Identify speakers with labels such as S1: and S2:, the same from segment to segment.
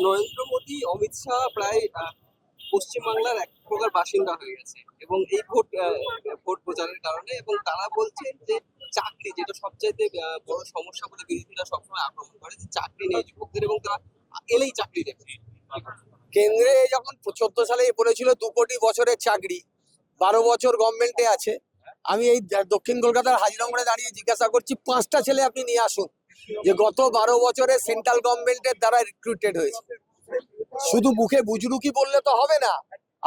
S1: নরেন্দ্র মোদী, অমিত শাহ প্রায় পশ্চিমবাংলার এক প্রকার বাসিন্দা হয়ে গেছে এবং এই ভোট প্রচারের কারণে, এবং তারা বলছেন যে চাকরি, যেটা সবচাইতে বড় সমস্যা বলে বিরোধীরা সবসময় আক্রমণ করে, যে চাকরি নেই যুবকদের এবং তারা এলেই চাকরি দেবে।
S2: কেন্দ্রে যখন 14 সালে বলেছিল 2 কোটি বছরের চাকরি, 12 বছর গভর্নমেন্টে আছে। আমি এই দক্ষিণ কলকাতার হাজিরামোড়ে দাঁড়িয়ে জিজ্ঞাসা করছি 5টা ছেলে আপনি নিয়ে আসুন যে গত 12 বছরে সেন্ট্রাল গভর্নমেন্টের দ্বারা রিক্রুটেড হয়েছে। শুধু মুখে বুজরুকি বললে তো হবে না,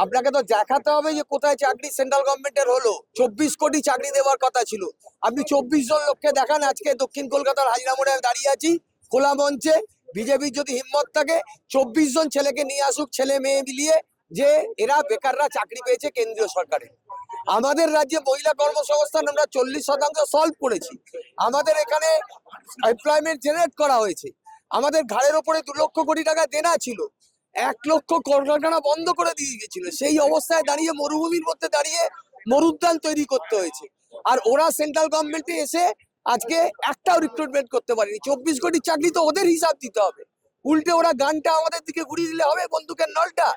S2: আপনাকে তো দেখাতে হবে যে কোথায় চাকরি সেন্ট্রাল গভর্নমেন্টের হলো। 24 কোটি চাকরি দেওয়ার কথা ছিল, আপনি 24 জন লোককে দেখান। আজকে দক্ষিণ কলকাতার হাজিরামোড়ে দাঁড়িয়ে আছি খোলা মঞ্চে, বিজেপির যদি হিম্মত থাকে 24 জন ছেলেকে নিয়ে আসুক, ছেলে মেয়ে মিলিয়ে, যে এরা বেকাররা চাকরি পেয়েছে কেন্দ্রীয় সরকারে। আমাদের রাজ্যে মহিলা কর্মসংস্থান আমরা 40% সলভ করেছি। আমাদের এখানে এমপ্লয়মেন্ট জেনারেট করা হয়েছে। আমাদের ঘাড়ের ওপরে 2 লক্ষ কোটি টাকা দেনা ছিল, 1 লক্ষ কলকারখানা বন্ধ করে দিয়ে গেছিল। সেই অবস্থায় দাঁড়িয়ে মরুভূমির মধ্যে দাঁড়িয়ে মরুদ্যান তৈরি করতে হয়েছে। আর ওরা সেন্ট্রাল গভর্নমেন্টে এসে আজকে একটাও রিক্রুটমেন্ট করতে পারেনি। 24 কোটি চাকরি তো ওদের হিসাব দিতে হবে, উল্টে ওরা গানটা আমাদের দিকে ঘুরিয়ে দিলে হবে, বন্দুকের নলটা।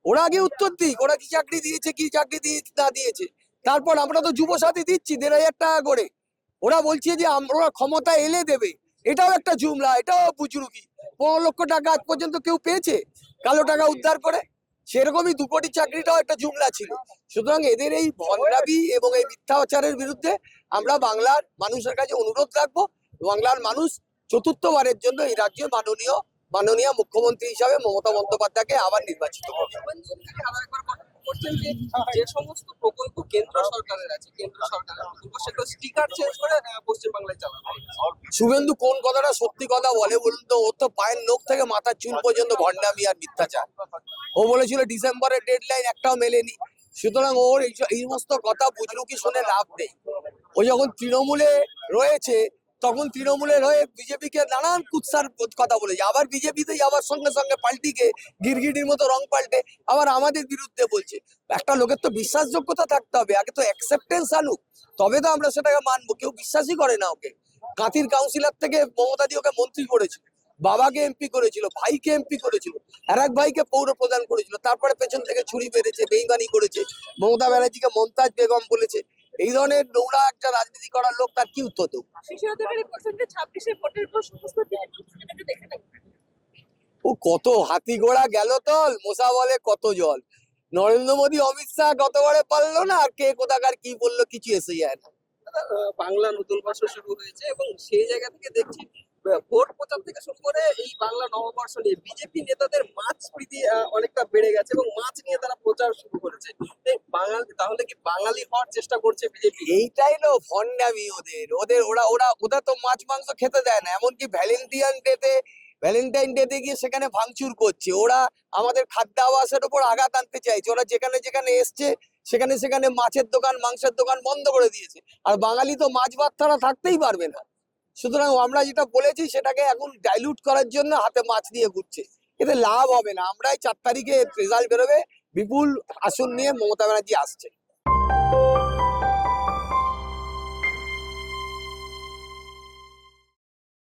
S2: ওরা আগে উত্তর দিক, ওরা কি চাকরি দিয়েছে, কি চাকরি না দিয়েছে। তারপর আমরা তো যুবসাথী দিচ্ছি 1,500 টাকা করে। ওরা বলছে যে আমরা ক্ষমতা এলে দেবে, এটাও একটা জুমলা, এটাও বুজরুকি। 15 লক্ষ টাকা আজ পর্যন্ত কেউ পেয়েছে কালো টাকা উদ্ধার করে? সেরকমই 2 কোটি চাকরিটাও একটা জুমলা ছিল। সুতরাং এদের এই ভণ্ডামি এবং এই মিথ্যাচারের বিরুদ্ধে আমরা বাংলার মানুষের কাছে অনুরোধ রাখবো। বাংলার মানুষ চতুর্থবারের জন্য এই রাজ্যে মাননীয় মুখ্যমন্ত্রী হিসাবে মমতা বন্দ্যোপাধ্যায়কে আবার নির্বাচিত করবে।
S1: করছেন যে যে সমস্ত প্রকল্প কেন্দ্র সরকারের আছে, কেন্দ্র সরকারের প্রকল্প, সেগুলো স্টিকার চেঞ্জ করে পশ্চিমবাংলায় চালানো হচ্ছে।
S2: শুভেন্দু কোন কথাটা সত্যি কথা বলে বলুন তো? ওর তো পায়ের নখ থেকে মাথার চুল পর্যন্ত ভণ্ডামি আর মিথ্যাচার। ও বলেছিল ডিসেম্বরের ডেডলাইন, একটাও মেলেনি। সুতরাং ওর এই সমস্ত কথা বুজরুকি শুনে লাভ নেই। ও যখন তৃণমূলে রয়েছে তখন তৃণমূলের হয়ে বিজেপিকে নানান কুৎসার কথা বলেছে, আবার বিজেপিতে যাওয়ার সঙ্গে সঙ্গে পাল্টিকে গিরগিটির মতো রং পাল্টে আবার আমাদের বিরুদ্ধে বলছে। একটা লোকের তো বিশ্বাসযোগ্যতা থাকতে হবে, আগে তো অ্যাকসেপ্টেন্স আনুক, তবে তো আমরা সেটাকে মানবো। কেউ বিশ্বাসই করে না ওকে। কাঁথির কাউন্সিলর থেকে মমতাদি ওকে মন্ত্রী করেছিল, বাবাকে এমপি করেছিল, ভাইকে এমপি করেছিল, আর এক ভাইকে পৌর প্রদান করেছিল। তারপরে পেছন থেকে ছুরি মেরেছে, বেইমানি করেছে, মমতা ব্যানার্জিকে মমতাজ বেগম বলেছে। এই ধরনের নোংরা একটা রাজনীতি করার লোক, তার কি উত্তর দেব? ও কত হাতি ঘোড়া গেল তল, মশা বলে কত জল। নরেন্দ্র মোদী অমিত শাহ গতবারে পারলো না, আর কে কোথাকার কি বললো কিছু এসে যায় না।
S1: বাংলা নতুন বর্ষ শুরু হয়েছে এবং সেই জায়গা থেকে দেখছি ভোট প্রচার থেকে শুরু করে এই বাংলা নববর্ষ নিয়ে বিজেপি নেতাদের মাছ প্রীতি অনেকটা বেড়ে গেছে এবং মাছ নিয়ে তারা প্রচার শুরু করেছে। তাহলে কি বাঙালি হওয়ার চেষ্টা করছে বিজেপি?
S2: এইটাই তো ভণ্ডামি ওদের। ওরা তো মাছ মাংস খেতে দেয় না, এমনকি ভ্যালেন্টাইন ডেতে গিয়ে সেখানে ভাঙচুর করছে। ওরা আমাদের খাদ্য আবাসের উপর আঘাত আনতে চাইছে। ওরা যেখানে যেখানে এসছে সেখানে সেখানে মাছের দোকান, মাংসের দোকান বন্ধ করে দিয়েছে। আর বাঙালি তো মাছ ভাত ছাড়া থাকতেই পারবে না। সুতরাং আমরা যেটা বলেছি সেটাকে এখন ডাইলুট করার জন্য হাতে মাছ নিয়ে ঘুরছে, এতে লাভ হবে না। আমরাই 4 তারিখে রেজাল্ট বেরোবে, বিপুল আসন নিয়ে মমতা ব্যানার্জি আসছে।